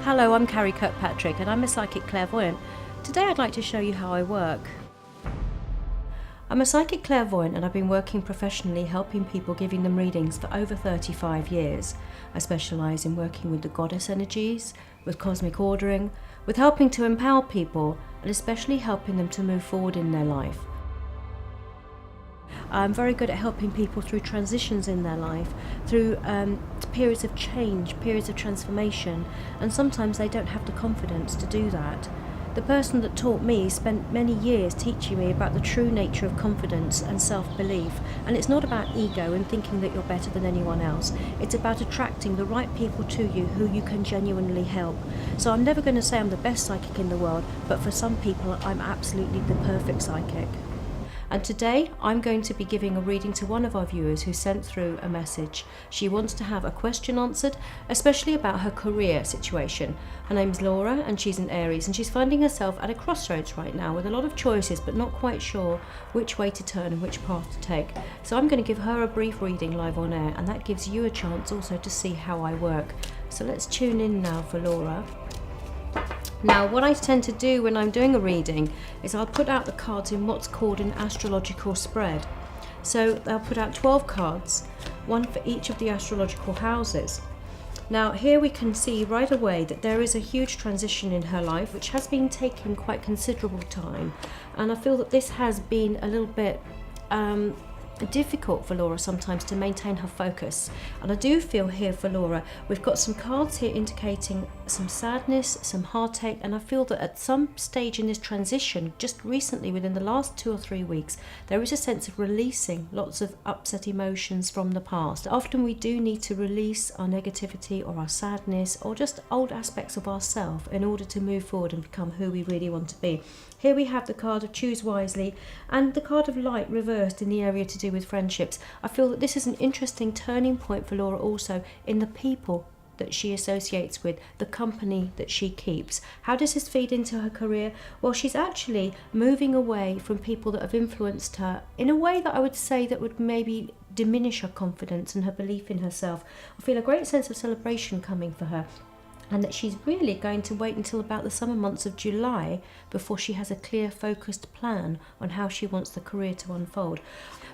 Hello, I'm Carrie Kirkpatrick and I'm a psychic clairvoyant. Today I'd like to show you how I work. I'm a psychic clairvoyant and I've been working professionally helping people, giving them readings for over 35 years. I specialise in working with the goddess energies, with cosmic ordering, with helping to empower people and especially helping them to move forward in their life. I'm very good at helping people through transitions in their life, through periods of change, periods of transformation, and sometimes they don't have the confidence to do that. The person that taught me spent many years teaching me about the true nature of confidence and self-belief, and it's not about ego and thinking that you're better than anyone else. It's about attracting the right people to you who you can genuinely help. So I'm never going to say I'm the best psychic in the world, but for some people I'm absolutely the perfect psychic. And today I'm going to be giving a reading to one of our viewers who sent through a message. She wants to have a question answered, especially about her career situation. Her name's Laura and she's an Aries, and she's finding herself at a crossroads right now with a lot of choices but not quite sure which way to turn and which path to take. So I'm going to give her a brief reading live on air, and that gives you a chance also to see how I work. So let's tune in now for Laura. Now, what I tend to do when I'm doing a reading is I'll put out the cards in what's called an astrological spread. So I'll put out 12 cards, one for each of the astrological houses. Now, here we can see right away that there is a huge transition in her life, which has been taking quite considerable time. And I feel that this has been a little bit difficult for Laura sometimes to maintain her focus. And I do feel here for Laura, we've got some cards here indicating some sadness, some heartache, and I feel that at some stage in this transition, just recently within the last 2 or 3 weeks, there is a sense of releasing lots of upset emotions from the past. Often we do need to release our negativity or our sadness or just old aspects of ourselves in order to move forward and become who we really want to be. Here we have the card of Choose Wisely and the card of Light reversed in the area to do with friendships. I feel that this is an interesting turning point for Laura also in the people that she associates with, the company that she keeps. How does this feed into her career? Well, she's actually moving away from people that have influenced her in a way that I would say that would maybe diminish her confidence and her belief in herself. I feel a great sense of celebration coming for her, and that she's really going to wait until about the summer months of July before she has a clear, focused plan on how she wants the career to unfold.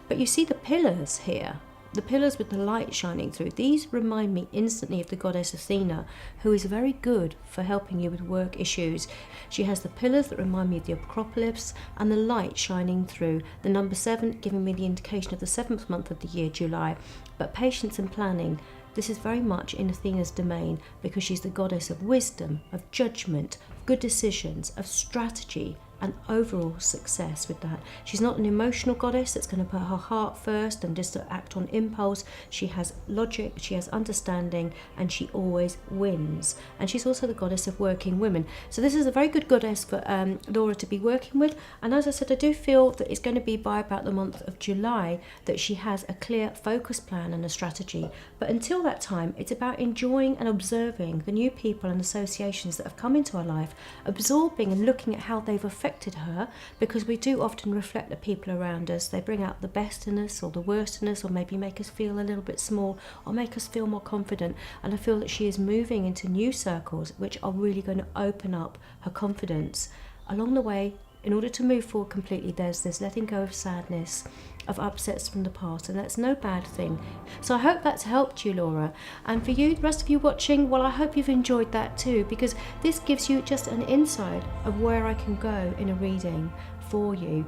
But you see the pillars here, the pillars with the light shining through. These remind me instantly of the goddess Athena, who is very good for helping you with work issues. She has the pillars that remind me of the Acropolis and the light shining through. The number 7 giving me the indication of the 7th month of the year, July. But patience and planning, this is very much in Athena's domain because she's the goddess of wisdom, of judgment, good decisions, of strategy and overall success with that. She's not an emotional goddess that's going to put her heart first and just act on impulse. She has logic, she has understanding, and she always wins. And she's also the goddess of working women. So this is a very good goddess for Laura to be working with. And as I said, I do feel that it's going to be by about the month of July that she has a clear focus plan and a strategy. But until that time, it's about enjoying and observing the new people and associations that have come into her life, absorbing and looking at how they've affected her, because we do often reflect the people around us. They bring out the best in us or the worst in us, or maybe make us feel a little bit small or make us feel more confident. And I feel that she is moving into new circles which are really going to open up her confidence. Along the way, in order to move forward completely, there's this letting go of sadness, of upsets from the past, and that's no bad thing. So I hope that's helped you, Laura. And for you, the rest of you watching, well, I hope you've enjoyed that too, because this gives you just an insight of where I can go in a reading for you.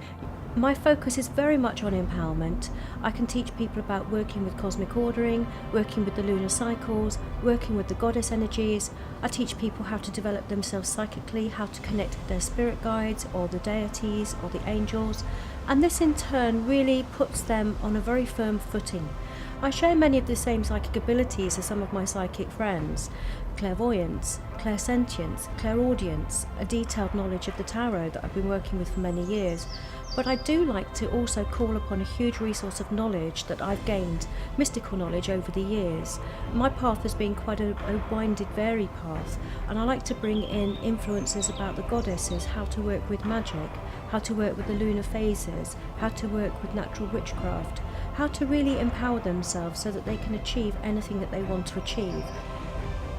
My focus is very much on empowerment. I can teach people about working with cosmic ordering, working with the lunar cycles, working with the goddess energies. I teach people how to develop themselves psychically, how to connect with their spirit guides or the deities or the angels. And this in turn really puts them on a very firm footing. I share many of the same psychic abilities as some of my psychic friends. Clairvoyance, clairsentience, clairaudience, a detailed knowledge of the tarot that I've been working with for many years. But I do like to also call upon a huge resource of knowledge that I've gained, mystical knowledge over the years. My path has been quite a winded, varied path, and I like to bring in influences about the goddesses, how to work with magic, how to work with the lunar phases, how to work with natural witchcraft, how to really empower themselves so that they can achieve anything that they want to achieve.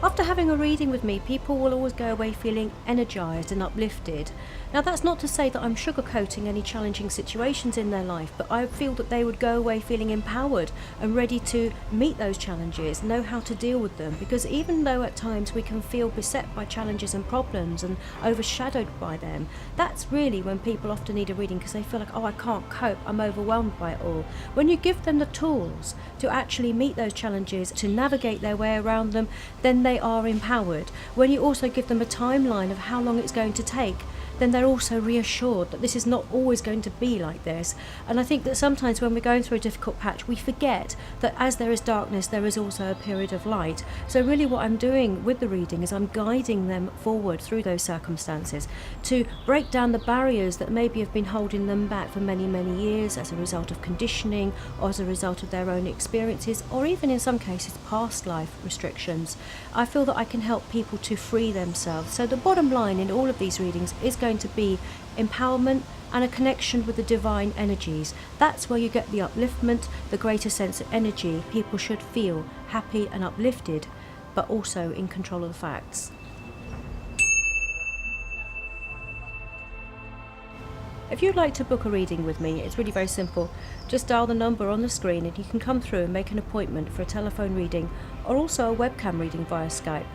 After having a reading with me, people will always go away feeling energised and uplifted. Now, that's not to say that I'm sugarcoating any challenging situations in their life, but I feel that they would go away feeling empowered and ready to meet those challenges, know how to deal with them. Because even though at times we can feel beset by challenges and problems and overshadowed by them, that's really when people often need a reading, because they feel like, oh, I can't cope, I'm overwhelmed by it all. When you give them the tools to actually meet those challenges, to navigate their way around them, then they are empowered. When you also give them a timeline of how long it's going to take, then they're also reassured that this is not always going to be like this. And I think that sometimes when we're going through a difficult patch, we forget that as there is darkness, there is also a period of light. So really what I'm doing with the reading is I'm guiding them forward through those circumstances to break down the barriers that maybe have been holding them back for many, many years as a result of conditioning or as a result of their own experiences, or even in some cases past life restrictions. I feel that I can help people to free themselves. So the bottom line in all of these readings is going to be empowerment and a connection with the divine energies. That's where you get the upliftment, the greater sense of energy. People should feel happy and uplifted, but also in control of the facts. If you'd like to book a reading with me, it's really very simple. Just dial the number on the screen and you can come through and make an appointment for a telephone reading or also a webcam reading via Skype.